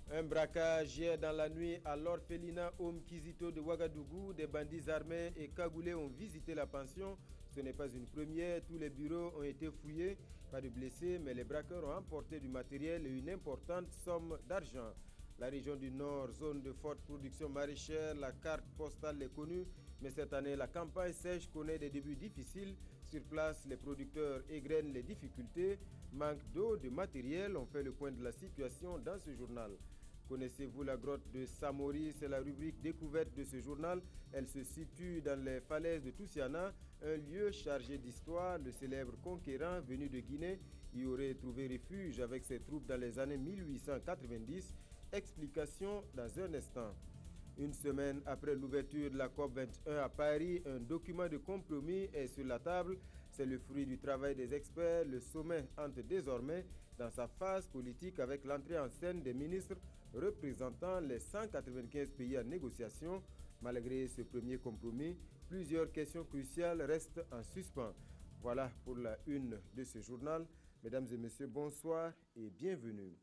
Un braquage hier dans la nuit à l'orphelinat Om Kizito de Ouagadougou. Des bandits armés et cagoulés ont visité la pension. Ce n'est pas une première, tous les bureaux ont été fouillés. Pas de blessés, mais les braqueurs ont emporté du matériel et une importante somme d'argent. La région du Nord, zone de forte production maraîchère, la carte postale est connue. Mais cette année, la campagne sèche connaît des débuts difficiles. Sur place, les producteurs égrènent les difficultés. Manque d'eau, de matériel, on fait le point de la situation dans ce journal. Connaissez-vous la grotte de Samori? C'est la rubrique découverte de ce journal. Elle se situe dans les falaises de Toussiana, un lieu chargé d'histoire. Le célèbre conquérant venu de Guinée y aurait trouvé refuge avec ses troupes dans les années 1890. Explication dans un instant. Une semaine après l'ouverture de la COP21 à Paris, un document de compromis est sur la table. C'est le fruit du travail des experts. Le sommet entre désormais dans sa phase politique avec l'entrée en scène des ministres représentant les 195 pays en négociation. Malgré ce premier compromis, plusieurs questions cruciales restent en suspens. Voilà pour la une de ce journal. Mesdames et messieurs, bonsoir et bienvenue.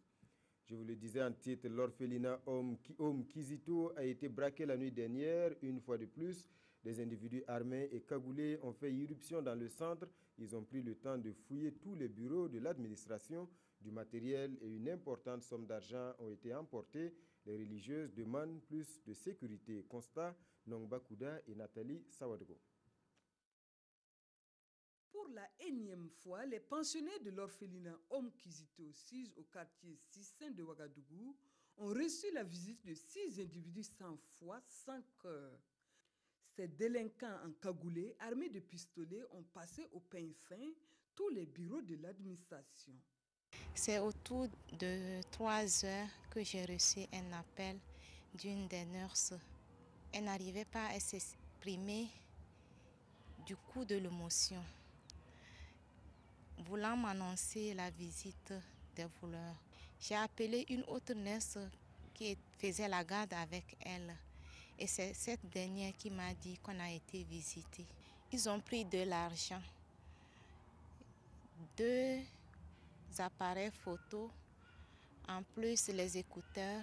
Je vous le disais en titre, l'orphelinat Om Kizito a été braqué la nuit dernière. Une fois de plus, des individus armés et cagoulés ont fait irruption dans le centre. Ils ont pris le temps de fouiller tous les bureaux de l'administration. Du matériel et une importante somme d'argent ont été emportés. Les religieuses demandent plus de sécurité. Constat, Nongba Kouda et Nathalie Sawadego. Pour la énième fois, les pensionnaires de l'orphelinat Om Kizito, 6 au quartier 6 de Ouagadougou, ont reçu la visite de 6 individus sans foi, sans cœur. Ces délinquants encagoulés, armés de pistolets, ont passé au peigne fin tous les bureaux de l'administration. C'est autour de 3 heures que j'ai reçu un appel d'une des nurses. Elle n'arrivait pas à s'exprimer du coup de l'émotion, voulant m'annoncer la visite des voleurs. J'ai appelé une autre nurse qui faisait la garde avec elle. Et c'est cette dernière qui m'a dit qu'on a été visité. Ils ont pris de l'argent, 2 appareils photo, en plus les écouteurs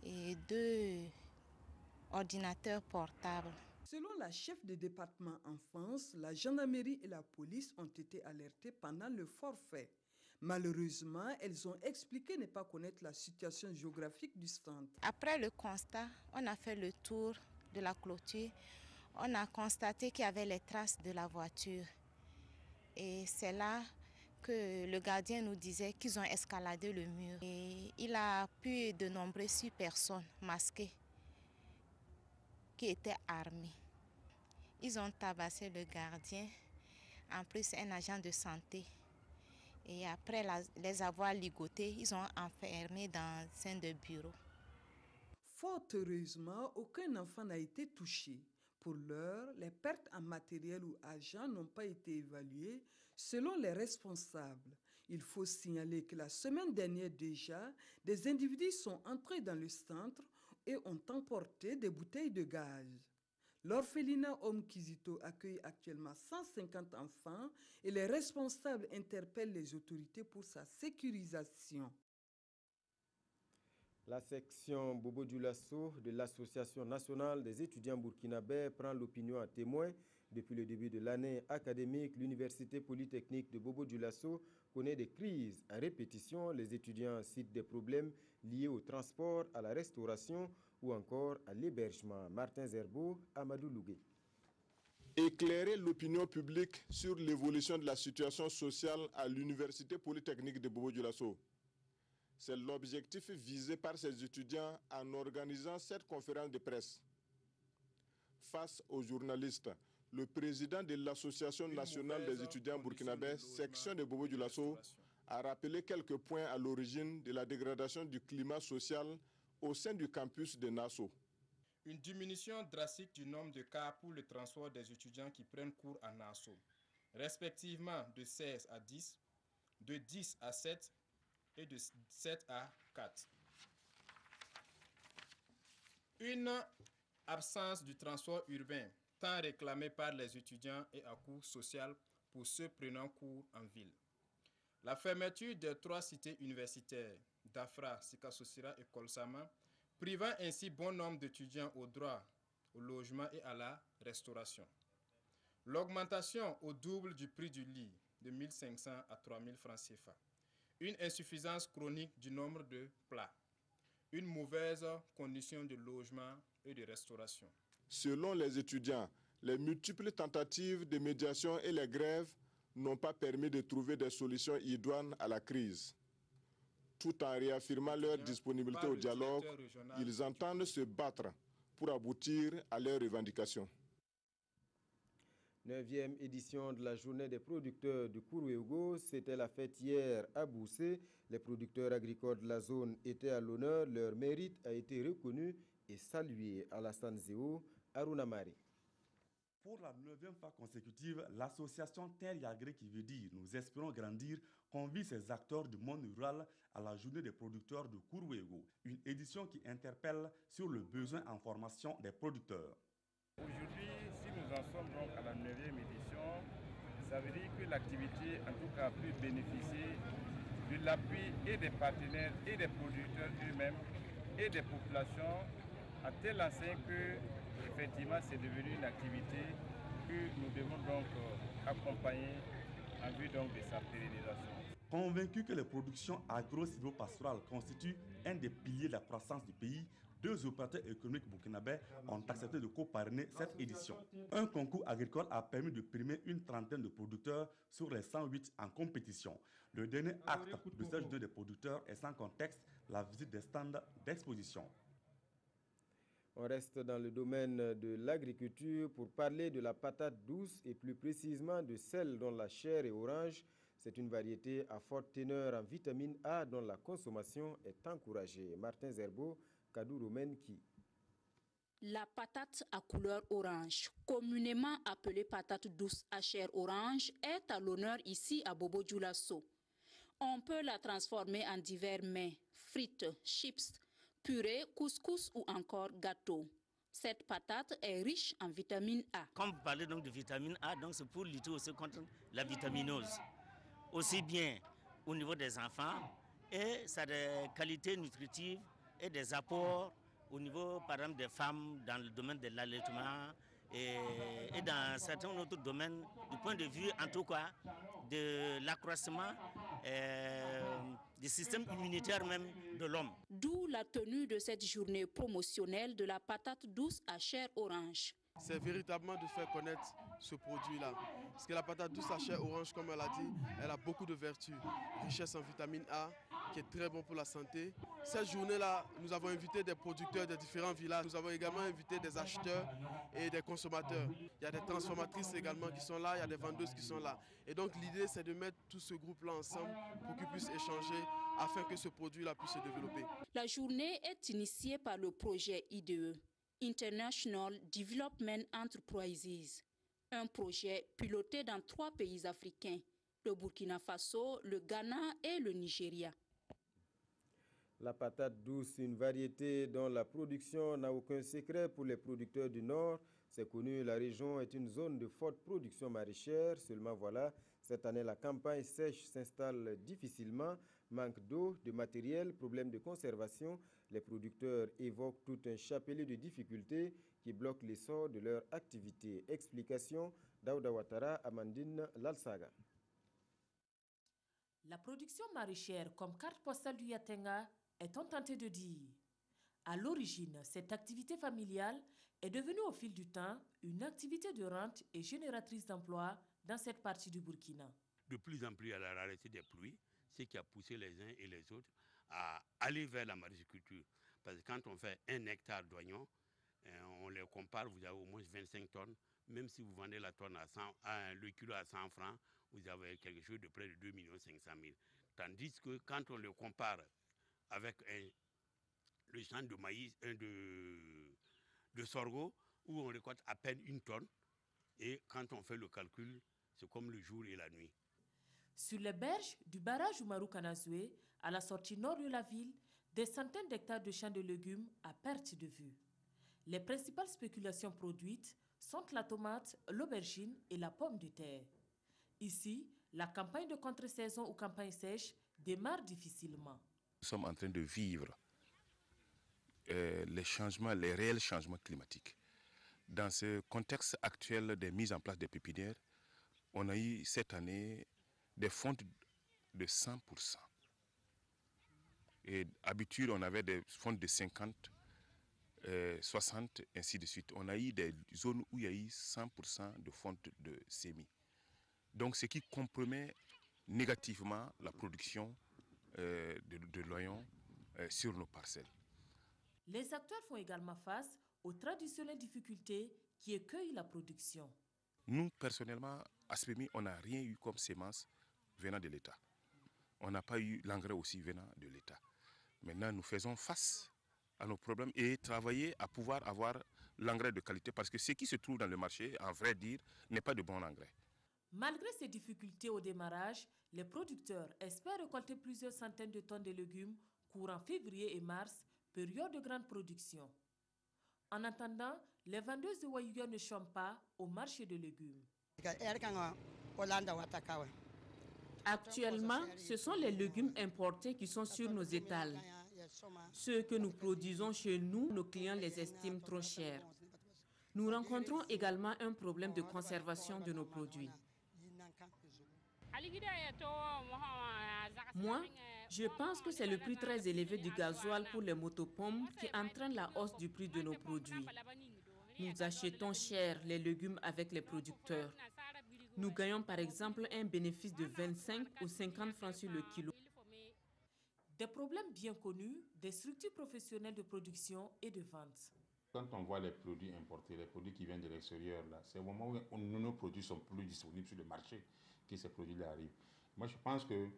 et 2 ordinateurs portables. Selon la chef de département enfance, la gendarmerie et la police ont été alertées pendant le forfait. Malheureusement, elles ont expliqué ne pas connaître la situation géographique du centre. Après le constat, on a fait le tour de la clôture. On a constaté qu'il y avait les traces de la voiture. Et c'est là que le gardien nous disait qu'ils ont escaladé le mur. Et il a pu dénombrer 6 personnes masquées qui étaient armées. Ils ont tabassé le gardien, en plus un agent de santé. Et après les avoir ligotés, ils ont enfermés dans un de bureaux. Fort heureusement, aucun enfant n'a été touché. Pour l'heure, les pertes en matériel ou argent n'ont pas été évaluées selon les responsables. Il faut signaler que la semaine dernière déjà, des individus sont entrés dans le centre et ont emporté des bouteilles de gaz. L'orphelinat Om Kizito accueille actuellement 150 enfants et les responsables interpellent les autorités pour sa sécurisation. La section Bobo Dioulasso de l'Association nationale des étudiants burkinabés prend l'opinion à témoin. Depuis le début de l'année académique, l'Université polytechnique de Bobo Dioulasso connaît des crises à répétition. Les étudiants citent des problèmes liés au transport, à la restauration ou encore à l'hébergement. Martin Zerbo, Amadou Lougué. Éclairer l'opinion publique sur l'évolution de la situation sociale à l'Université polytechnique de Bobo Dioulasso. C'est l'objectif visé par ces étudiants en organisant cette conférence de presse. Face aux journalistes, le président de l'Association nationale des étudiants burkinabés, section de Bobo Dioulasso, a rappelé quelques points à l'origine de la dégradation du climat social au sein du campus de Nasso. Une diminution drastique du nombre de cas pour le transport des étudiants qui prennent cours à Nasso, respectivement de 16 à 10, de 10 à 7, et de 7 à 4. Une absence du transport urbain, tant réclamée par les étudiants et à coût social pour ceux prenant cours en ville. La fermeture des 3 cités universitaires d'Afra, Sikasosira et Kolsama, privant ainsi bon nombre d'étudiants au droit, au logement et à la restauration. L'augmentation au double du prix du lit, de 1 500 à 3 000 francs CFA. Une insuffisance chronique du nombre de plats. Une mauvaise condition de logement et de restauration. Selon les étudiants, les multiples tentatives de médiation et les grèves n'ont pas permis de trouver des solutions idoines à la crise. Tout en réaffirmant leur disponibilité au dialogue, ils entendent se battre pour aboutir à leurs revendications. 9e édition de la journée des producteurs du Kourouégo. C'était la fête hier à Boussé. Les producteurs agricoles de la zone étaient à l'honneur. Leur mérite a été reconnu et salué. Alassane Zéo, Arunamari. Pour la 9e fois consécutive, l'association Terre et Agré, qui veut dire Nous espérons grandir, convie ses acteurs du monde rural à la journée des producteurs de Kourouégo. Une édition qui interpelle sur le besoin en formation des producteurs. Aujourd'hui, si nous en sommes donc à la 9e édition, ça veut dire que l'activité, en tout cas, a pu bénéficier de l'appui et des partenaires et des producteurs eux-mêmes et des populations, à tel enseigne que, effectivement, c'est devenu une activité que nous devons donc accompagner en vue donc de sa pérennisation. Convaincus que les productions agro-silvopastorales constituent un des piliers de la croissance du pays, 2 opérateurs économiques burkinabés ont accepté de co-parrainer cette édition. Un concours agricole a permis de primer une trentaine de producteurs sur les 108 en compétition. Le dernier acte de cette journée des producteurs est sans contexte la visite des stands d'exposition. On reste dans le domaine de l'agriculture pour parler de la patate douce et plus précisément de celle dont la chair est orange. C'est une variété à forte teneur en vitamine A dont la consommation est encouragée. Martin Zerbo, Kadou Menki. La patate à couleur orange, communément appelée patate douce à chair orange, est à l'honneur ici à Bobo-Dioulasso. On peut la transformer en divers mets, frites, chips, purée, couscous ou encore gâteau. Cette patate est riche en vitamine A. Quand vous parlez donc de vitamine A, c'est pour lutter aussi contre la vitaminose. Aussi bien au niveau des enfants, et ça a des qualités nutritives et des apports au niveau, par exemple, des femmes dans le domaine de l'allaitement et dans certains autres domaines, du point de vue, en tout cas, de l'accroissement du système immunitaire même de l'homme. D'où la tenue de cette journée promotionnelle de la patate douce à chair orange. C'est véritablement de faire connaître ce produit-là. Parce que la patate douce à chair orange, comme elle a dit, elle a beaucoup de vertus. Richesse en vitamine A, qui est très bon pour la santé. Cette journée-là, nous avons invité des producteurs de différents villages. Nous avons également invité des acheteurs et des consommateurs. Il y a des transformatrices également qui sont là, il y a des vendeuses qui sont là. Et donc l'idée, c'est de mettre tout ce groupe-là ensemble pour qu'ils puissent échanger afin que ce produit-là puisse se développer. La journée est initiée par le projet IDE, International Development Enterprises, un projet piloté dans 3 pays africains, le Burkina Faso, le Ghana et le Nigeria. La patate douce, une variété dont la production n'a aucun secret pour les producteurs du Nord. C'est connu, la région est une zone de forte production maraîchère. Seulement voilà, cette année, la campagne sèche s'installe difficilement. Manque d'eau, de matériel, problème de conservation. Les producteurs évoquent tout un chapelet de difficultés qui bloquent l'essor de leur activité. Explication, Daouda Ouattara, Amandine Lalsaga. La production maraîchère comme carte postale du Yatenga est-on tenté de dire. À l'origine, cette activité familiale est devenue au fil du temps une activité de rente et génératrice d'emplois dans cette partie du Burkina. De plus en plus à la rareté des pluies, ce qui a poussé les uns et les autres à aller vers la mariculture. Parce que quand on fait 1 hectare d'oignons, on les compare, vous avez au moins 25 tonnes. Même si vous vendez la tonne le kilo à 100 francs, vous avez quelque chose de près de 2 500 000. Tandis que quand on le compare avec le champ de maïs, de sorgho, où on récolte à peine 1 tonne, et quand on fait le calcul, c'est comme le jour et la nuit. Sur les berges du barrage Oumarou Kanazoué, à la sortie nord de la ville, des centaines d'hectares de champs de légumes à perte de vue. Les principales spéculations produites sont la tomate, l'aubergine et la pomme de terre. Ici, la campagne de contre-saison ou campagne sèche démarre difficilement. Nous sommes en train de vivre les réels changements climatiques. Dans ce contexte actuel des mises en place des pépinières, on a eu cette année des fontes de 100%. Et d'habitude, on avait des fontes de 50, 60, ainsi de suite. On a eu des zones où il y a eu 100% de fonte de semis. Donc, ce qui compromet négativement la production de l'oignon sur nos parcelles. Les acteurs font également face aux traditionnelles difficultés qui écueillent la production. Nous, personnellement, à Aspemi, on n'a rien eu comme sémence venant de l'État. On n'a pas eu l'engrais aussi venant de l'État. Maintenant, nous faisons face à nos problèmes et travailler à pouvoir avoir l'engrais de qualité parce que ce qui se trouve dans le marché, en vrai dire, n'est pas de bon engrais. Malgré ces difficultés au démarrage, les producteurs espèrent récolter plusieurs centaines de tonnes de légumes courant février et mars, période de grande production. En attendant, les vendeuses de Wayuga ne chôment pas au marché de légumes. Actuellement, ce sont les légumes importés qui sont sur nos étals. Ceux que nous produisons chez nous, nos clients les estiment trop chers. Nous rencontrons également un problème de conservation de nos produits. Moi, je pense que c'est le prix très élevé du gasoil pour les motopompes qui entraîne la hausse du prix de nos produits. Nous achetons cher les légumes avec les producteurs. Nous gagnons par exemple un bénéfice de 25 ou 50 francs sur le kilo. Des problèmes bien connus des structures professionnelles de production et de vente. Quand on voit les produits importés, les produits qui viennent de l'extérieur, c'est au moment où nos produits sont plus disponibles sur le marché que ces produits-là arrivent. Moi, je pense que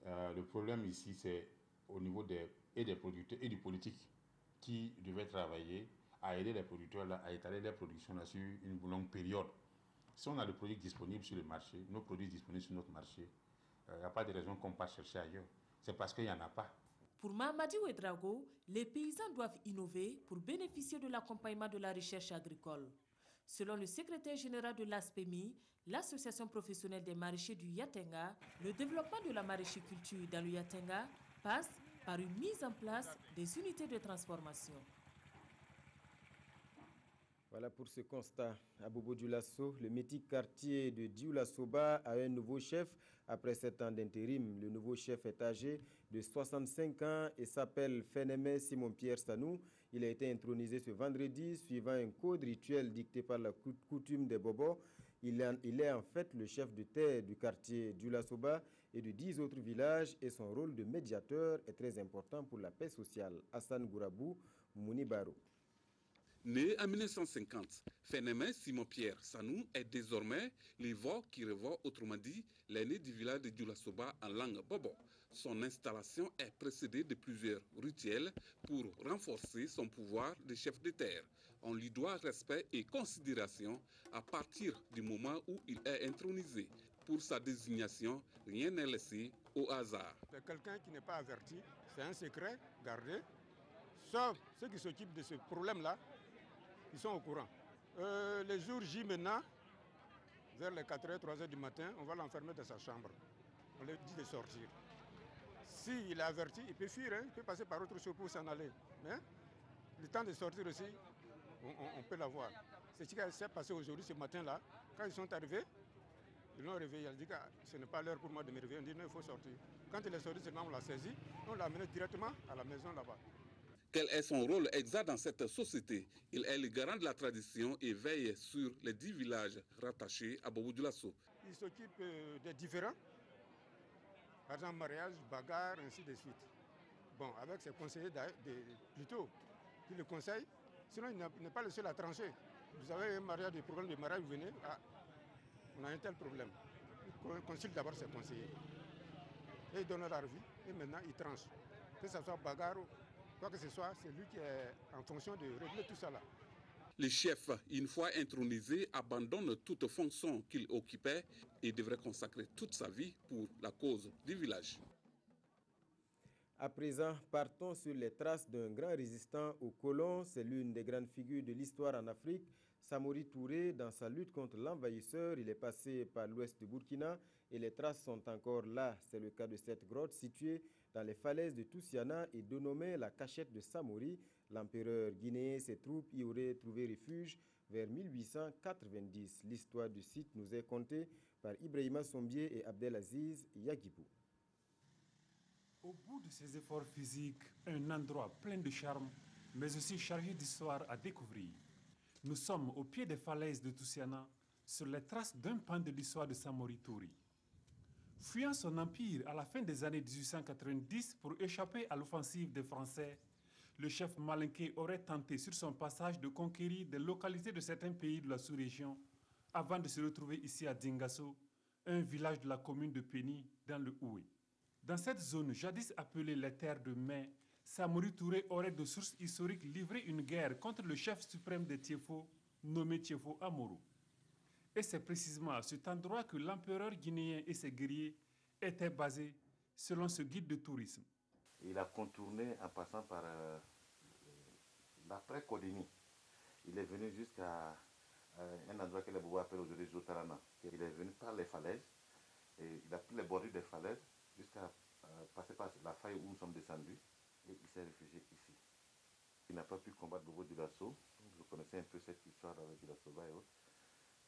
le problème ici, c'est au niveau des producteurs et du politique qui devaient travailler à aider les producteurs là, à étaler leur production là, sur une longue période. Si on a le produit disponible sur le marché, nos produits disponibles sur notre marché, il n'y a pas de raison qu'on parte chercher ailleurs. C'est parce qu'il n'y en a pas. Pour Mamadi Ouedraogo, les paysans doivent innover pour bénéficier de l'accompagnement de la recherche agricole. Selon le secrétaire général de l'ASPEMI, l'association professionnelle des maraîchers du Yatenga, le développement de la maraîchiculture dans le Yatenga passe par une mise en place des unités de transformation. Voilà pour ce constat. À Bobo Dioulasso, le mythique quartier de Dioulasoba a un nouveau chef après 7 ans d'intérim. Le nouveau chef est âgé de 65 ans et s'appelle Fénémé Simon-Pierre Sanou. Il a été intronisé ce vendredi suivant un code rituel dicté par la coutume des Bobos. Il est en fait le chef de terre du quartier Dioulasoba et de 10 autres villages et son rôle de médiateur est très important pour la paix sociale. Hassan Gourabou, Mouni Baro. Né en 1950, Fénémé Simon-Pierre Sanou est désormais l'Ivo qui revoit, autrement dit, l'aîné du village de Dioulasoba en langue bobo. Son installation est précédée de plusieurs rituels pour renforcer son pouvoir de chef de terre. On lui doit respect et considération à partir du moment où il est intronisé. Pour sa désignation, rien n'est laissé au hasard. C'est quelqu'un qui n'est pas averti, c'est un secret gardé, sauf ceux qui s'occupent de ce problème-là. Ils sont au courant. Les jours J maintenant, vers les 4h, 3h du matin, on va l'enfermer dans sa chambre. On lui dit de sortir. S'il est averti, il peut fuir, hein, il peut passer par autre chose pour s'en aller. Mais le temps de sortir aussi, on peut l'avoir. C'est ce qui s'est passé aujourd'hui, ce matin-là. Quand ils sont arrivés, ils l'ont réveillé. Il dit que ce n'est pas l'heure pour moi de me réveiller. On dit non, il faut sortir. Quand il est sorti, seulement on l'a saisi. On l'a amené directement à la maison là-bas. Quel est son rôle exact dans cette société? Il est le garant de la tradition et veille sur les 10 villages rattachés à Bobo Dioulasso. Il s'occupe des différents, par exemple mariage, bagarre, ainsi de suite. Bon, avec ses conseillers plutôt, qui le conseillent, sinon il n'est pas le seul à trancher. Vous avez un mariage, des problèmes de mariage, vous venez, on a un tel problème. Il consulte d'abord ses conseillers. Et il donne leur avis, et maintenant il tranche. Que ce soit bagarre ou quoi que ce soit, c'est lui qui est en fonction de régler tout ça là. Le chef, une fois intronisé, abandonne toute fonction qu'il occupait et devrait consacrer toute sa vie pour la cause du village. À présent, partons sur les traces d'un grand résistant aux colons. C'est l'une des grandes figures de l'histoire en Afrique. Samori Touré, dans sa lutte contre l'envahisseur, il est passé par l'ouest du Burkina et les traces sont encore là. C'est le cas de cette grotte située dans les falaises de Toussiana et dénommée la cachette de Samori. L'empereur guinéen et ses troupes y auraient trouvé refuge vers 1890. L'histoire du site nous est contée par Ibrahima Sombier et Abdelaziz Yagibou. Au bout de ces efforts physiques, un endroit plein de charme, mais aussi chargé d'histoire à découvrir. Nous sommes au pied des falaises de Toussiana, sur les traces d'un pan de l'histoire de Samori Touré. Fuyant son empire à la fin des années 1890 pour échapper à l'offensive des Français, le chef malinké aurait tenté sur son passage de conquérir des localités de certains pays de la sous-région avant de se retrouver ici à Dingasso, un village de la commune de Péni dans le Houé. Dans cette zone jadis appelée les terres de Mai, Samori Touré aurait de sources historiques livré une guerre contre le chef suprême des Tiefo, nommé Tiefo Amoro. Et c'est précisément à cet endroit que l'empereur guinéen et ses guerriers étaient basés, selon ce guide de tourisme. Il a contourné en passant par l'après-Kodini. Il est venu jusqu'à un endroit que les Bobo appellent aujourd'hui Zotarana. Il est venu par les falaises, et il a pris les bordures des falaises jusqu'à passer par la faille où nous sommes descendus, et il s'est réfugié ici. Il n'a pas pu combattre Bobo Dioulasso. Vous connaissez un peu cette histoire avec Dioulasso et autres.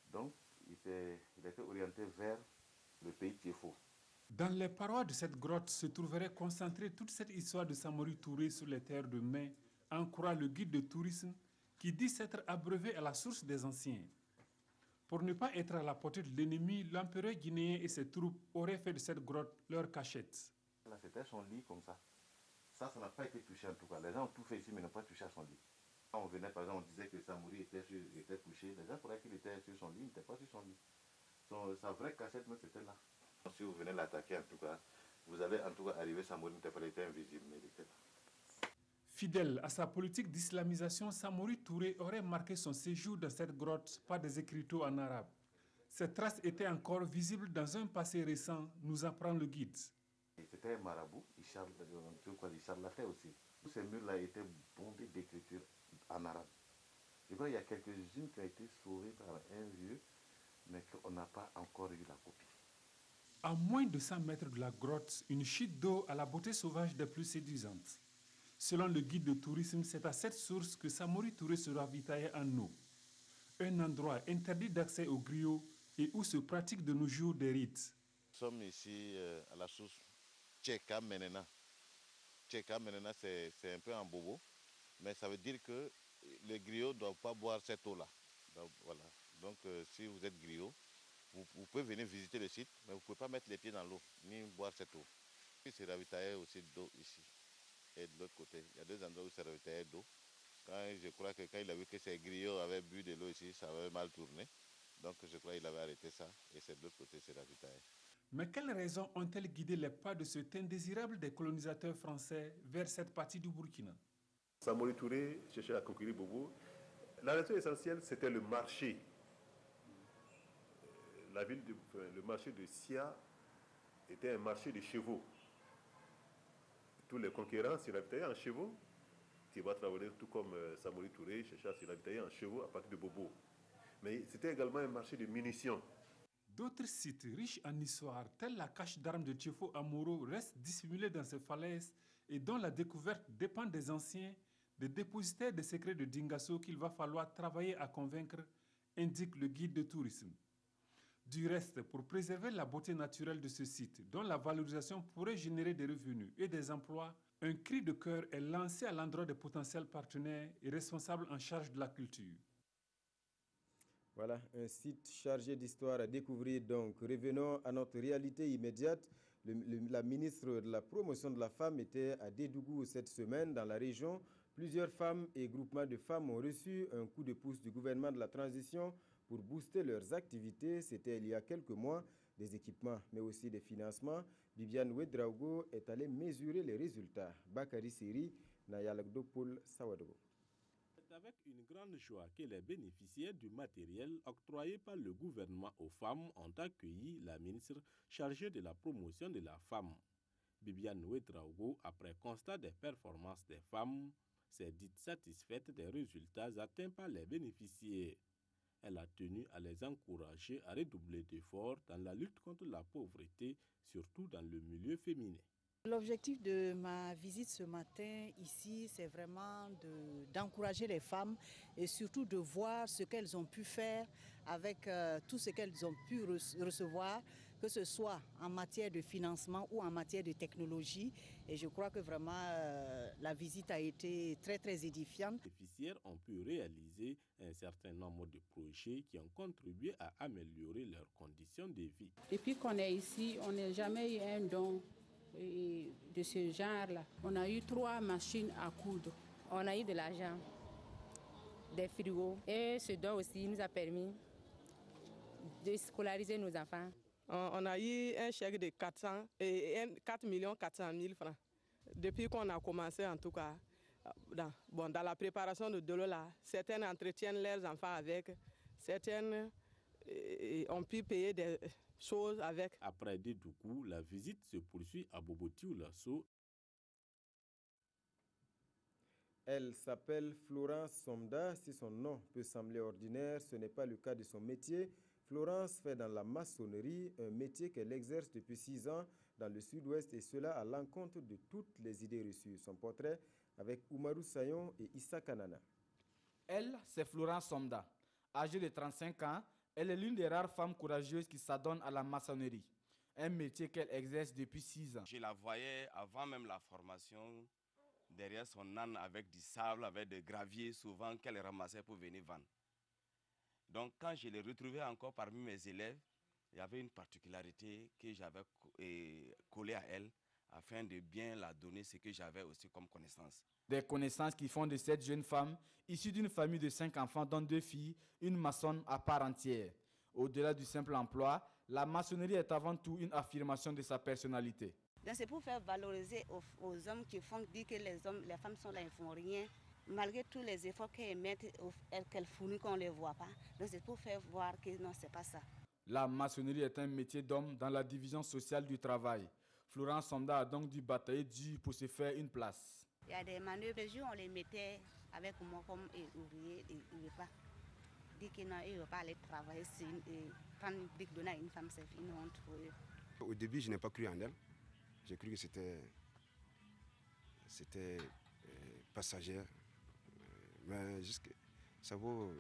Donc, il a été orienté vers le pays Tiefo. Dans les parois de cette grotte se trouverait concentrée toute cette histoire de Samori Touré sur les terres de Mai, en croire le guide de tourisme qui dit s'être abreuvé à la source des anciens. Pour ne pas être à la portée de l'ennemi, l'empereur guinéen et ses troupes auraient fait de cette grotte leur cachette. Là, c'était son lit comme ça. Ça n'a pas été touché en tout cas. Les gens ont tout fait ici, mais n'ont pas touché à son lit. Quand on venait, par exemple, on disait que Samori était couché. Les gens croyaient qu'il était sur son lit, il n'était pas sur son lit. Sa vraie cachette, c'était là. Si vous venez l'attaquer, en tout cas, vous allez en tout cas arriver, Samori n'était pas là, il était invisible, mais il était là. Fidèle à sa politique d'islamisation, Samori Touré aurait marqué son séjour dans cette grotte par des écriteaux en arabe. Ces traces étaient encore visibles dans un passé récent, nous apprend le guide. C'était un marabout, il charlatait aussi. Tous ces murs-là étaient bondés d'écritures en arabe. Je crois qu'il y a quelques-unes qui ont été sauvées par un vieux, mais qu'on n'a pas encore eu la copie. À moins de 100 mètres de la grotte, une chute d'eau à la beauté sauvage des plus séduisantes. Selon le guide de tourisme, c'est à cette source que Samori Touré se ravitaillait en eau. Un endroit interdit d'accès aux griots et où se pratiquent de nos jours des rites. Nous sommes ici à la source Tcheka Menena. Tcheka Menena, c'est un peu en bobo, mais ça veut dire que les griots ne doivent pas boire cette eau-là. Donc, voilà. Donc si vous êtes griot, vous pouvez venir visiter le site, mais vous ne pouvez pas mettre les pieds dans l'eau, ni boire cette eau. Il se ravitaillait aussi d'eau ici. Et de l'autre côté, il y a deux endroits où il se ravitaillait d'eau. Je crois que quand il a vu que ces griots avaient bu de l'eau ici, ça avait mal tourné. Donc je crois qu'il avait arrêté ça, et c'est de l'autre côté, il se ravitaillait. Mais quelles raisons ont-elles guidé les pas de cet indésirable des colonisateurs français vers cette partie du Burkina? Samori Touré cherchait à conquérir Bobo. La raison essentielle, c'était le marché. Le marché de Sia était un marché de chevaux. Tous les conquérants se ravitaillaient en chevaux. Tiba Traoré, tout comme Samori Touré, cherchait à se ravitailler en chevaux à partir de Bobo. Mais c'était également un marché de munitions. D'autres sites riches en histoire, tels la cache d'armes de Tiefo Amoro, restent dissimulés dans ces falaises et dont la découverte dépend des anciens, des dépositaires des secrets de Dingasso qu'il va falloir travailler à convaincre, indique le guide de tourisme. Du reste, pour préserver la beauté naturelle de ce site, dont la valorisation pourrait générer des revenus et des emplois, un cri de cœur est lancé à l'endroit des potentiels partenaires et responsables en charge de la culture. Voilà, un site chargé d'histoire à découvrir. Donc, revenons à notre réalité immédiate. La ministre de la Promotion de la Femme était à Dédougou cette semaine dans la région. Plusieurs femmes et groupements de femmes ont reçu un coup de pouce du gouvernement de la transition pour booster leurs activités. C'était il y a quelques mois, des équipements, mais aussi des financements. Bibiane Ouedraogo est allée mesurer les résultats. Bakary Seri, Nayalagdopol Sawadogo. C'est avec une grande joie que les bénéficiaires du matériel octroyé par le gouvernement aux femmes ont accueilli la ministre chargée de la promotion de la femme. Bibiane Ouedraogo, après constat des performances des femmes, s'est dite satisfaite des résultats atteints par les bénéficiaires. Elle a tenu à les encourager à redoubler d'efforts dans la lutte contre la pauvreté, surtout dans le milieu féminin. L'objectif de ma visite ce matin ici, c'est vraiment d'encourager les femmes et surtout de voir ce qu'elles ont pu faire avec tout ce qu'elles ont pu recevoir, que ce soit en matière de financement ou en matière de technologie. Et je crois que vraiment la visite a été très très édifiante. Les bénéficiaires ont pu réaliser un certain nombre de projets qui ont contribué à améliorer leurs conditions de vie. Depuis qu'on est ici, on n'a jamais eu un don de ce genre-là. On a eu 3 machines à coudre. On a eu de l'argent, des frigos. Et ce don aussi nous a permis de scolariser nos enfants. On a eu un chèque de 4 400 000 francs. Depuis qu'on a commencé, en tout cas, dans la préparation de l'eau, là, certaines entretiennent leurs enfants avec, certaines ont pu payer des choses avec. Après Dédoukou, la visite se poursuit à Bobo-Dioulasso. Elle s'appelle Florence Somda. Si son nom peut sembler ordinaire, ce n'est pas le cas de son métier. Florence fait dans la maçonnerie, un métier qu'elle exerce depuis 6 ans dans le sud-ouest, et cela à l'encontre de toutes les idées reçues. Son portrait avec Oumarou Sayon et Issa Kanana. Elle, c'est Florence Somda. Âgée de 35 ans, elle est l'une des rares femmes courageuses qui s'adonnent à la maçonnerie, un métier qu'elle exerce depuis 6 ans. Je la voyais avant même la formation, derrière son âne avec du sable, avec des graviers souvent qu'elle ramassait pour venir vendre. Donc quand je l'ai retrouvée encore parmi mes élèves, il y avait une particularité que j'avais collée à elle afin de bien la donner ce que j'avais aussi comme connaissance. Des connaissances qui font de cette jeune femme, issue d'une famille de 5 enfants dont 2 filles, une maçonne à part entière. Au-delà du simple emploi, la maçonnerie est avant tout une affirmation de sa personnalité. C'est pour faire valoriser aux hommes qui font dire que les femmes sont là, ils ne font rien. Malgré tous les efforts qu'elles mettent, qu'elles fournissent, qu'on ne les voit pas. Donc c'est pour faire voir que non, ce n'est pas ça. La maçonnerie est un métier d'homme dans la division sociale du travail. Florence Somda a donc dû batailler dur pour se faire une place. Il y a des manœuvres, les jours on les mettait avec moi comme ouvrier, ils ne veulent pas. Dit qu'ils ne veulent pas aller travailler, prendre une brique donner à une femme, c'est une honte pour eux. Au début, je n'ai pas cru en elle. J'ai cru que c'était passager. Mais ça vaut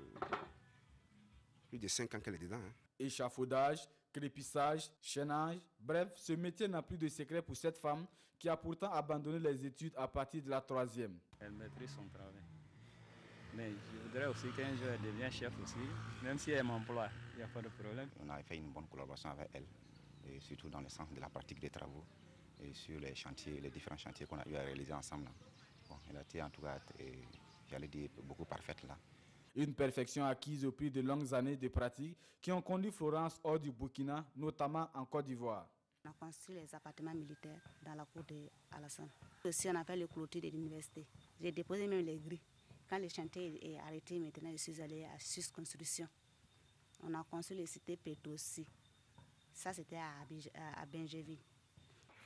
plus de 5 ans qu'elle est dedans. Échafaudage, crépissage, chaînage, bref, ce métier n'a plus de secret pour cette femme qui a pourtant abandonné les études à partir de la 3e. Elle maîtrise son travail. Mais je voudrais aussi qu'un jour elle devienne chef aussi, même si elle m'emploie, il n'y a pas de problème. On a fait une bonne collaboration avec elle, et surtout dans le sens de la pratique des travaux et sur les chantiers, les différents chantiers qu'on a eu à réaliser ensemble. Bon, elle a été en tout cas, j'allais dire, beaucoup parfaite là. Une perfection acquise au prix de longues années de pratique qui ont conduit Florence hors du Burkina, notamment en Côte d'Ivoire. On a construit les appartements militaires dans la cour d'Alassane. Aussi, on a fait le clôture de l'université. J'ai déposé même les grilles. Quand le chantier est arrêté, maintenant, je suis allée à Susconstruction. On a construit les cités Pétossi. Ça, c'était à Benjeville.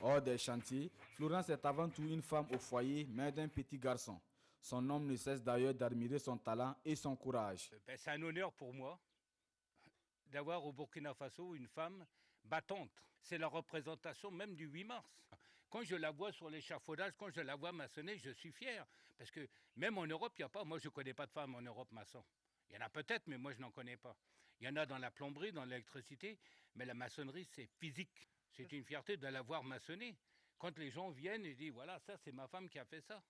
Hors des chantiers, Florence est avant tout une femme au foyer, mère d'un petit garçon. Son homme ne cesse d'ailleurs d'admirer son talent et son courage. C'est un honneur pour moi d'avoir au Burkina Faso une femme battante. C'est la représentation même du 8 mars. Quand je la vois sur l'échafaudage, quand je la vois maçonner, je suis fier. Parce que même en Europe, il n'y a pas, moi je ne connais pas de femmes en Europe maçon. Il y en a peut-être, mais moi je n'en connais pas. Il y en a dans la plomberie, dans l'électricité, mais la maçonnerie c'est physique. C'est une fierté de la voir maçonner. Quand les gens viennent et disent voilà, ça c'est ma femme qui a fait ça.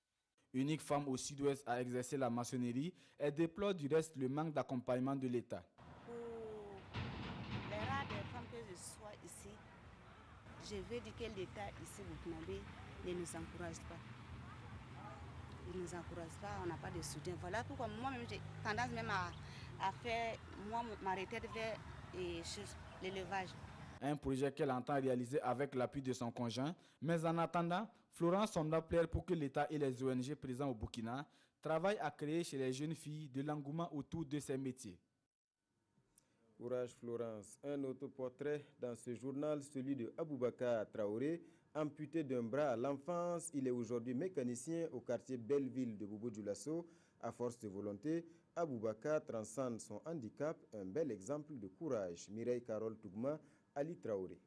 Unique femme au sud-ouest à exercer la maçonnerie, elle déplore du reste le manque d'accompagnement de l'État. Pour les rares des femmes que je sois ici, je veux dire que l'État ici au Burkinabé ne nous encourage pas. Il ne nous encourage pas, on n'a pas de soutien. Voilà pourquoi moi-même j'ai tendance même à faire ma retraite vers l'élevage. Un projet qu'elle entend réaliser avec l'appui de son conjoint. Mais en attendant, Florence Somda plaide pour que l'État et les ONG présents au Burkina travaillent à créer chez les jeunes filles de l'engouement autour de ces métiers. Courage Florence. Un autre portrait dans ce journal, celui de Aboubakar Traoré, amputé d'un bras à l'enfance. Il est aujourd'hui mécanicien au quartier Belleville de Bobo-Dioulasso. À force de volonté, Aboubakar transcende son handicap, un bel exemple de courage. Mireille Carole Tougma, Ali Traoré.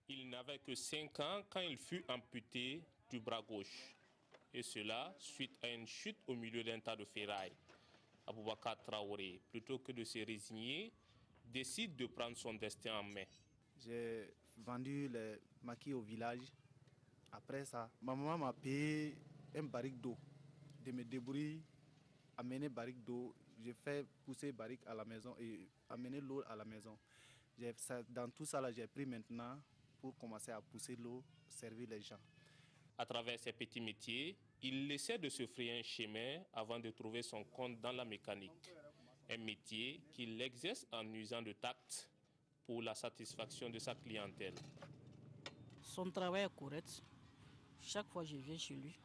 Il n'avait que 5 ans quand il fut amputé du bras gauche. Et cela suite à une chute au milieu d'un tas de ferraille. Aboubakar Traoré, plutôt que de se résigner, décide de prendre son destin en main. J'ai vendu les maquis au village. Après ça, ma maman m'a payé un barrique d'eau. De me débrouiller, amener barrique d'eau. J'ai fait pousser barrique à la maison et amener l'eau à la maison. Dans tout ça, j'ai pris maintenant pour commencer à pousser l'eau, servir les gens. À travers ces petits métiers, il essaie de se frayer un chemin avant de trouver son compte dans la mécanique. Un métier qu'il exerce en usant de tact pour la satisfaction de sa clientèle. Son travail est correct. Chaque fois que je viens chez lui,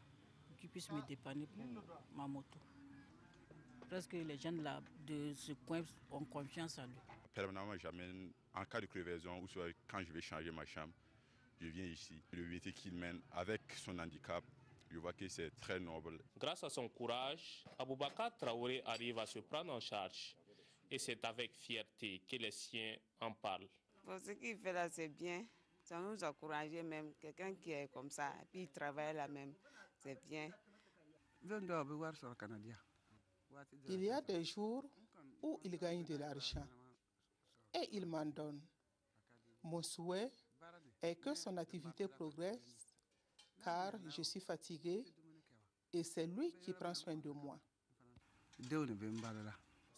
qu'il puisse me dépanner pour ma moto. Presque les gens là de ce coin ont confiance en lui. Permanemment, j'amène en cas de crevaison ou soit quand je vais changer ma chambre, je viens ici. Le métier qu'il mène avec son handicap, je vois que c'est très noble. Grâce à son courage, Aboubakar Traoré arrive à se prendre en charge. Et c'est avec fierté que les siens en parlent. Pour ce qu'il fait là, c'est bien. Ça nous encourage même. Quelqu'un qui est comme ça, et puis il travaille là même, c'est bien. Il y a des jours où il gagne de l'argent et il m'en donne. Mon souhait est que son activité progresse car je suis fatigué et c'est lui qui prend soin de moi.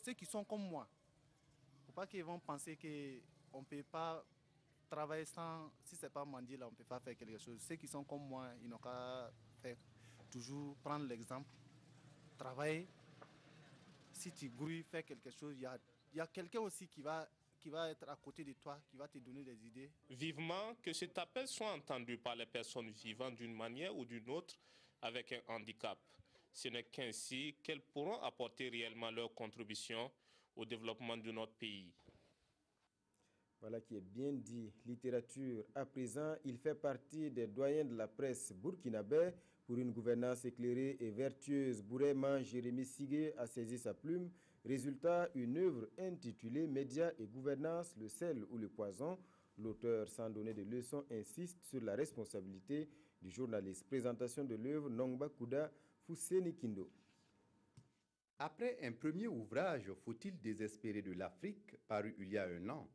Ceux qui sont comme moi, il ne faut pas qu'ils vont penser qu'on ne peut pas travailler sans, si ce n'est pas mendier là, on ne peut pas faire quelque chose. Ceux qui sont comme moi, ils n'ont qu'à faire, toujours prendre l'exemple, travailler. Si tu grouilles, faire quelque chose, il y a quelqu'un aussi qui va être à côté de toi, qui va te donner des idées. Vivement que cet appel soit entendu par les personnes vivant d'une manière ou d'une autre avec un handicap. Ce n'est qu'ainsi qu'elles pourront apporter réellement leur contribution au développement de notre pays. Voilà qui est bien dit. Littérature. À présent, il fait partie des doyens de la presse burkinabé. Pour une gouvernance éclairée et vertueuse, Bourema Jérémy Sigué a saisi sa plume. Résultat, une œuvre intitulée Médias et gouvernance, le sel ou le poison. L'auteur, sans donner de leçons, insiste sur la responsabilité du journaliste. Présentation de l'œuvre Nongba Kouda Fousseni Kindo. Après un premier ouvrage, Faut-il désespérer de l'Afrique, paru il y a 1 an,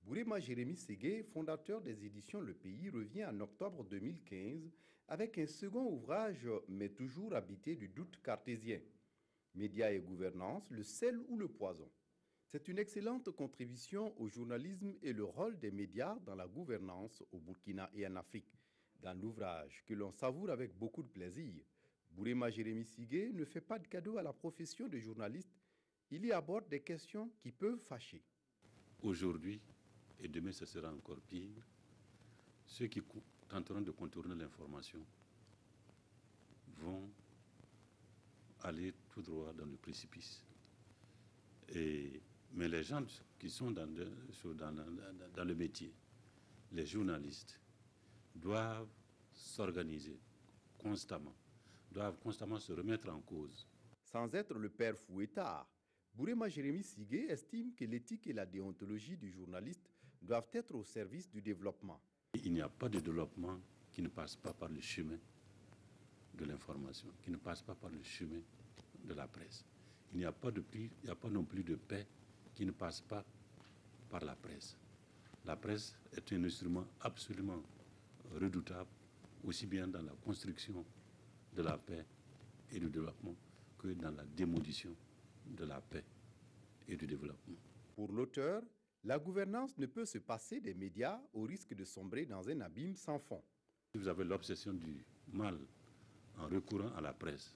Bourema Jérémy Sigué, fondateur des éditions Le Pays, revient en octobre 2015 avec un second ouvrage, mais toujours habité du doute cartésien. Médias et gouvernance, le sel ou le poison. C'est une excellente contribution au journalisme et le rôle des médias dans la gouvernance au Burkina et en Afrique. Dans l'ouvrage, que l'on savoure avec beaucoup de plaisir, Bourema Jérémy Sigué ne fait pas de cadeau à la profession de journaliste. Il y aborde des questions qui peuvent fâcher. Aujourd'hui, et demain ce sera encore pire, ceux qui tenteront de contourner l'information vont aller tout droit dans le précipice. Mais les gens qui sont dans le métier, les journalistes, doivent s'organiser constamment, doivent constamment se remettre en cause. Sans être le père fouettard, Bourema Jérémy Sigué estime que l'éthique et la déontologie du journaliste doivent être au service du développement. Il n'y a pas de développement qui ne passe pas par le chemin de l'information, qui ne passe pas par le chemin de la presse. Il n'y a pas non plus de paix qui ne passe pas par la presse. La presse est un instrument absolument redoutable, aussi bien dans la construction de la paix et du développement que dans la démolition de la paix et du développement. Pour l'auteur, la gouvernance ne peut se passer des médias au risque de sombrer dans un abîme sans fond. Si vous avez l'obsession du mal en recourant à la presse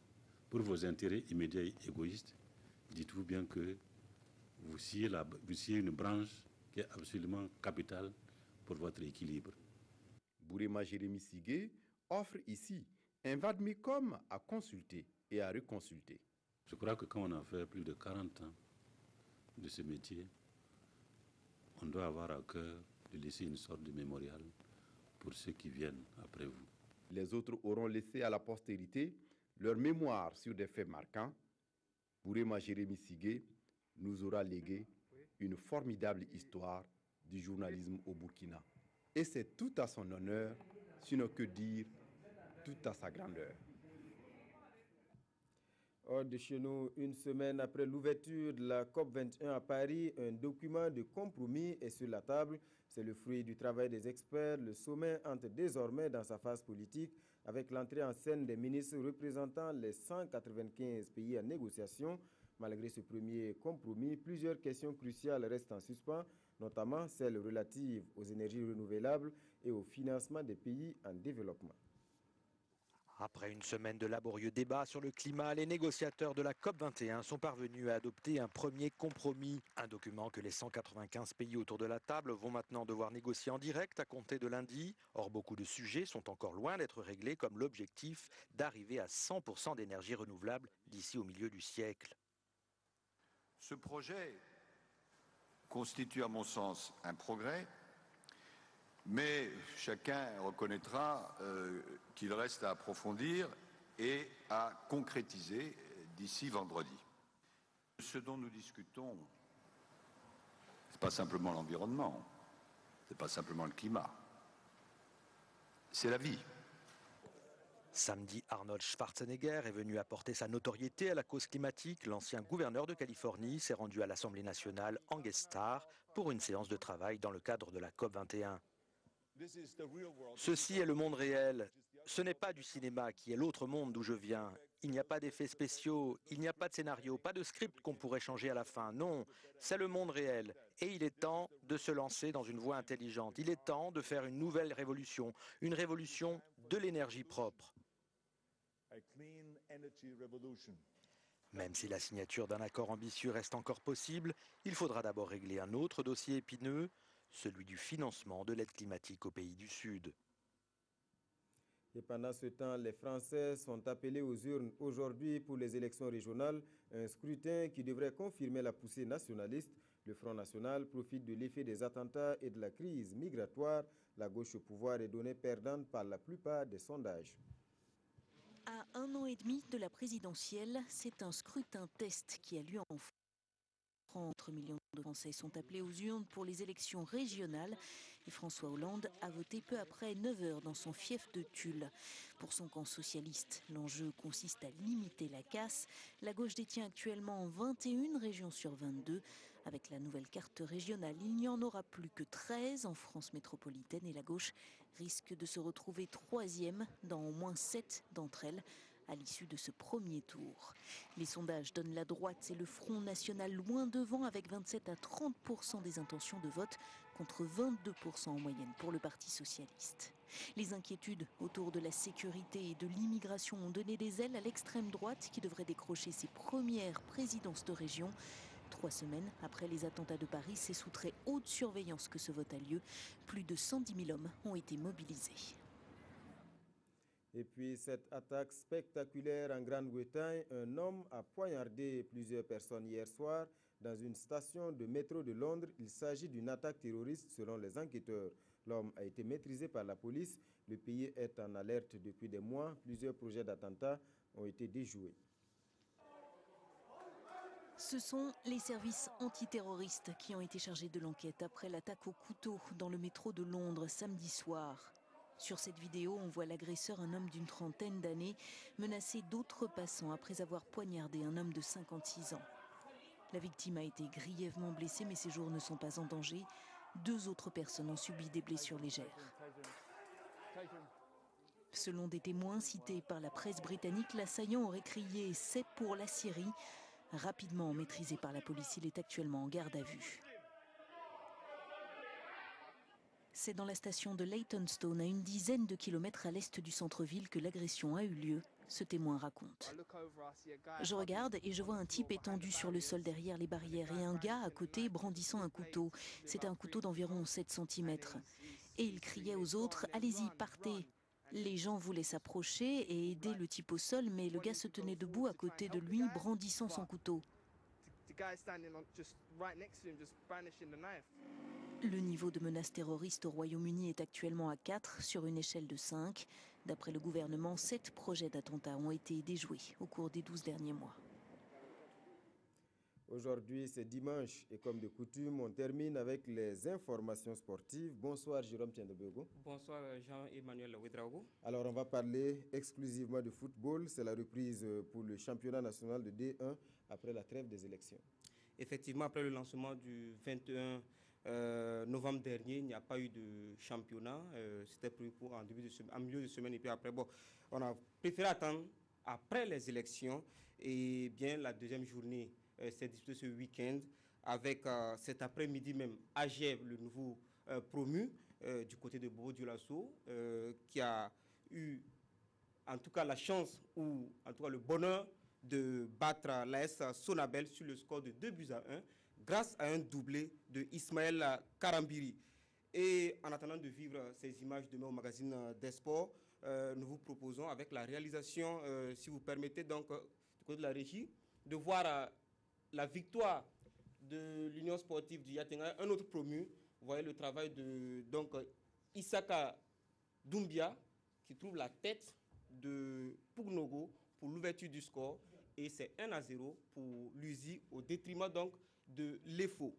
pour vos intérêts immédiats et égoïstes, dites-vous bien que vous sciez une branche qui est absolument capitale pour votre équilibre. Bourema Jérémy Sigué offre ici un vade-mecum à consulter et à reconsulter. Je crois que quand on a fait plus de 40 ans de ce métier, on doit avoir à cœur de laisser une sorte de mémorial pour ceux qui viennent après vous. Les autres auront laissé à la postérité leur mémoire sur des faits marquants. Bourema Jérémy Sigué nous aura légué une formidable histoire du journalisme au Burkina. Et c'est tout à son honneur, sinon que dire, tout à sa grandeur. Hors de chez nous, une semaine après l'ouverture de la COP21 à Paris, un document de compromis est sur la table. C'est le fruit du travail des experts. Le sommet entre désormais dans sa phase politique avec l'entrée en scène des ministres représentant les 195 pays en négociation. Malgré ce premier compromis, plusieurs questions cruciales restent en suspens, notamment celles relatives aux énergies renouvelables et au financement des pays en développement. Après une semaine de laborieux débats sur le climat, les négociateurs de la COP21 sont parvenus à adopter un premier compromis. Un document que les 195 pays autour de la table vont maintenant devoir négocier en direct à compter de lundi. Or, beaucoup de sujets sont encore loin d'être réglés, comme l'objectif d'arriver à 100% d'énergie renouvelable d'ici au milieu du siècle. Ce projet constitue à mon sens un progrès, mais chacun reconnaîtra qu'il reste à approfondir et à concrétiser d'ici vendredi. Ce dont nous discutons, ce n'est pas simplement l'environnement, ce n'est pas simplement le climat, c'est la vie. Samedi, Arnold Schwarzenegger est venu apporter sa notoriété à la cause climatique. L'ancien gouverneur de Californie s'est rendu à l'Assemblée nationale en guest star pour une séance de travail dans le cadre de la COP21. Ceci est le monde réel. Ce n'est pas du cinéma qui est l'autre monde d'où je viens. Il n'y a pas d'effets spéciaux, il n'y a pas de scénario, pas de script qu'on pourrait changer à la fin. Non, c'est le monde réel. Et il est temps de se lancer dans une voie intelligente. Il est temps de faire une nouvelle révolution, une révolution de l'énergie propre. Même si la signature d'un accord ambitieux reste encore possible, il faudra d'abord régler un autre dossier épineux, celui du financement de l'aide climatique aux pays du Sud. Et pendant ce temps, les Français sont appelés aux urnes aujourd'hui pour les élections régionales, un scrutin qui devrait confirmer la poussée nationaliste. Le Front National profite de l'effet des attentats et de la crise migratoire. La gauche au pouvoir est donnée perdante par la plupart des sondages. À 1 an et demi de la présidentielle, c'est un scrutin test qui a lieu en France. 30 millions de Français sont appelés aux urnes pour les élections régionales et François Hollande a voté peu après 9 heures dans son fief de Tulle. Pour son camp socialiste, l'enjeu consiste à limiter la casse. La gauche détient actuellement 21 régions sur 22. Avec la nouvelle carte régionale, il n'y en aura plus que 13 en France métropolitaine et la gauche risque de se retrouver 3e dans au moins 7 d'entre elles à l'issue de ce premier tour. Les sondages donnent la droite et le Front National loin devant avec 27 à 30% des intentions de vote contre 22% en moyenne pour le Parti socialiste. Les inquiétudes autour de la sécurité et de l'immigration ont donné des ailes à l'extrême droite qui devrait décrocher ses premières présidences de région. 3 semaines après les attentats de Paris, c'est sous très haute surveillance que ce vote a lieu. Plus de 110 000 hommes ont été mobilisés. Et puis cette attaque spectaculaire en Grande-Bretagne, un homme a poignardé plusieurs personnes hier soir dans une station de métro de Londres. Il s'agit d'une attaque terroriste selon les enquêteurs. L'homme a été maîtrisé par la police. Le pays est en alerte depuis des mois. Plusieurs projets d'attentats ont été déjoués. Ce sont les services antiterroristes qui ont été chargés de l'enquête après l'attaque au couteau dans le métro de Londres samedi soir. Sur cette vidéo, on voit l'agresseur, un homme d'une trentaine d'années, menacer d'autres passants après avoir poignardé un homme de 56 ans. La victime a été grièvement blessée, mais ses jours ne sont pas en danger. 2 autres personnes ont subi des blessures légères. Selon des témoins cités par la presse britannique, l'assaillant aurait crié « C'est pour la Syrie ». Rapidement maîtrisé par la police, il est actuellement en garde à vue. C'est dans la station de Leytonstone, à une dizaine de kilomètres à l'est du centre-ville, que l'agression a eu lieu. Ce témoin raconte. Je regarde et je vois un type étendu sur le sol derrière les barrières et un gars à côté brandissant un couteau. C'était un couteau d'environ 7 cm. Et il criait aux autres « Allez-y, partez !» Les gens voulaient s'approcher et aider le type au sol, mais le gars se tenait debout à côté de lui, brandissant son couteau. Le niveau de menace terroriste au Royaume-Uni est actuellement à 4 sur une échelle de 5. D'après le gouvernement, 7 projets d'attentats ont été déjoués au cours des 12 derniers mois. Aujourd'hui, c'est dimanche et comme de coutume, on termine avec les informations sportives. Bonsoir Jérôme Tiendebego. Bonsoir Jean-Emmanuel Ouedraogo. Alors, on va parler exclusivement de football. C'est la reprise pour le championnat national de D1 après la trêve des élections. Effectivement, après le lancement du 21 novembre dernier, il n'y a pas eu de championnat. C'était prévu pour en milieu de semaine et puis après. Bon, on a préféré attendre après les élections et bien la deuxième journée s'est disputée ce week-end avec cet après-midi même AGEV, le nouveau promu du côté de Bobo Dioulasso, qui a eu en tout cas la chance ou en tout cas le bonheur de battre l'AS Sonabel sur le score de 2-1 grâce à un doublé de Ismaël Karambiri. Et en attendant de vivre ces images demain au magazine des sports, nous vous proposons avec la réalisation, si vous permettez donc du côté de la régie, de voir la victoire de l'Union sportive du Yatenga, un autre promu. Vous voyez le travail de donc, Isaka Doumbia qui trouve la tête de Pugnogo pour l'ouverture du score et c'est 1-0 pour l'USI au détriment donc de l'EFO.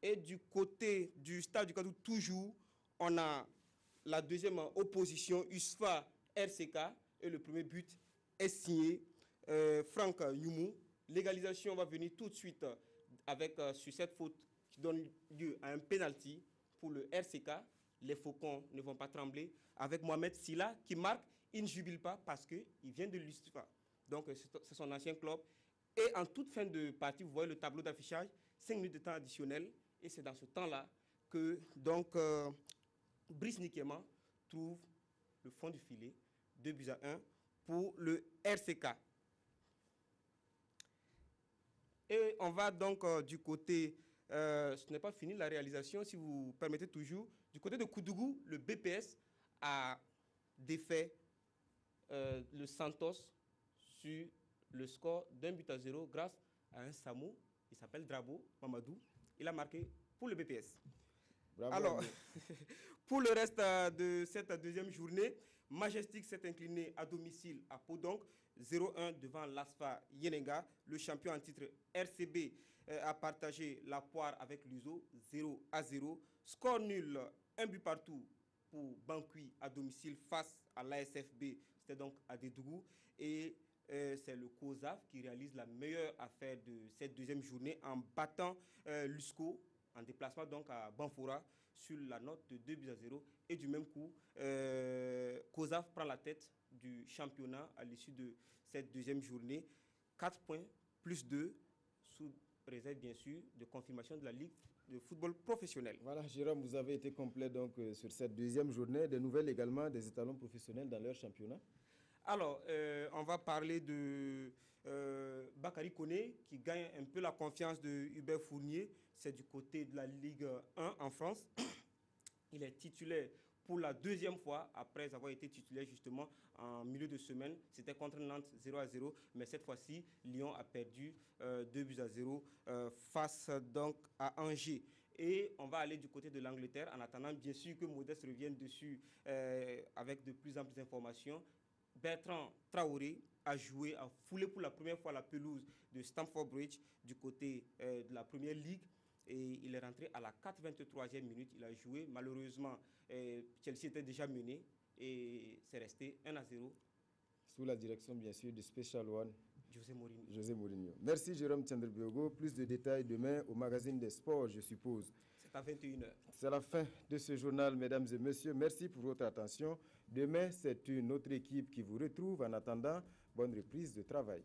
Et du côté du Stade du Cadou, toujours, on a la deuxième opposition, USFA RCK, et le premier but est signé Franck Youmou. L'égalisation va venir tout de suite avec sur cette faute qui donne lieu à un penalty pour le RCK. Les Faucons ne vont pas trembler. Avec Mohamed Silla qui marque, il ne jubile pas parce qu'il vient de l'USFA. Donc c'est son ancien club. Et en toute fin de partie, vous voyez le tableau d'affichage, 5 minutes de temps additionnel. Et c'est dans ce temps-là que donc Brice Nikema trouve le fond du filet, 2-1 pour le RCK. Et on va donc du côté, ce n'est pas fini la réalisation, si vous permettez toujours, du côté de Koudougou, le BPS a défait le Santos sur le score d'1-0 grâce à un Samou, il s'appelle Drabo Mamadou, il a marqué pour le BPS. Bravo. Alors, pour le reste de cette deuxième journée, Majestic s'est incliné à domicile à Podong, 0-1 devant l'ASFA Yenenga. Le champion en titre RCB a partagé la poire avec l'USO, 0-0. Score nul, un but partout pour Bankui à domicile face à l'ASFB, c'était donc à Dédougou. Et c'est le COSAF qui réalise la meilleure affaire de cette deuxième journée en battant l'USCO en déplacement donc à Banfora sur la note de 2-0. Et du même coup, COSAF prend la tête du championnat à l'issue de cette deuxième journée. 4 points plus 2, sous réserve bien sûr de confirmation de la Ligue de football professionnel. Voilà, Jérôme, vous avez été complet donc sur cette deuxième journée. Des nouvelles également des étalons professionnels dans leur championnat. Alors, on va parler de Bakary Koné qui gagne un peu la confiance de Hubert Fournier. C'est du côté de la Ligue 1 en France. Il est titulaire pour la deuxième fois après avoir été titulaire justement en milieu de semaine. C'était contre Nantes 0-0, mais cette fois-ci, Lyon a perdu 2-0 face donc à Angers. Et on va aller du côté de l'Angleterre en attendant bien sûr que Modeste revienne dessus avec de plus en plus d'informations. Bertrand Traoré a joué, a foulé pour la première fois la pelouse de Stamford Bridge du côté de la Première Ligue. Et il est rentré à la 83e minute. Il a joué. Malheureusement, Chelsea était déjà mené et c'est resté 1-0. Sous la direction, bien sûr, du Special One, José Mourinho. Merci, Jérôme Tiendebego. Plus de détails demain au magazine des sports, je suppose. C'est à 21h. C'est la fin de ce journal, mesdames et messieurs. Merci pour votre attention. Demain, c'est une autre équipe qui vous retrouve. En attendant, bonne reprise de travail.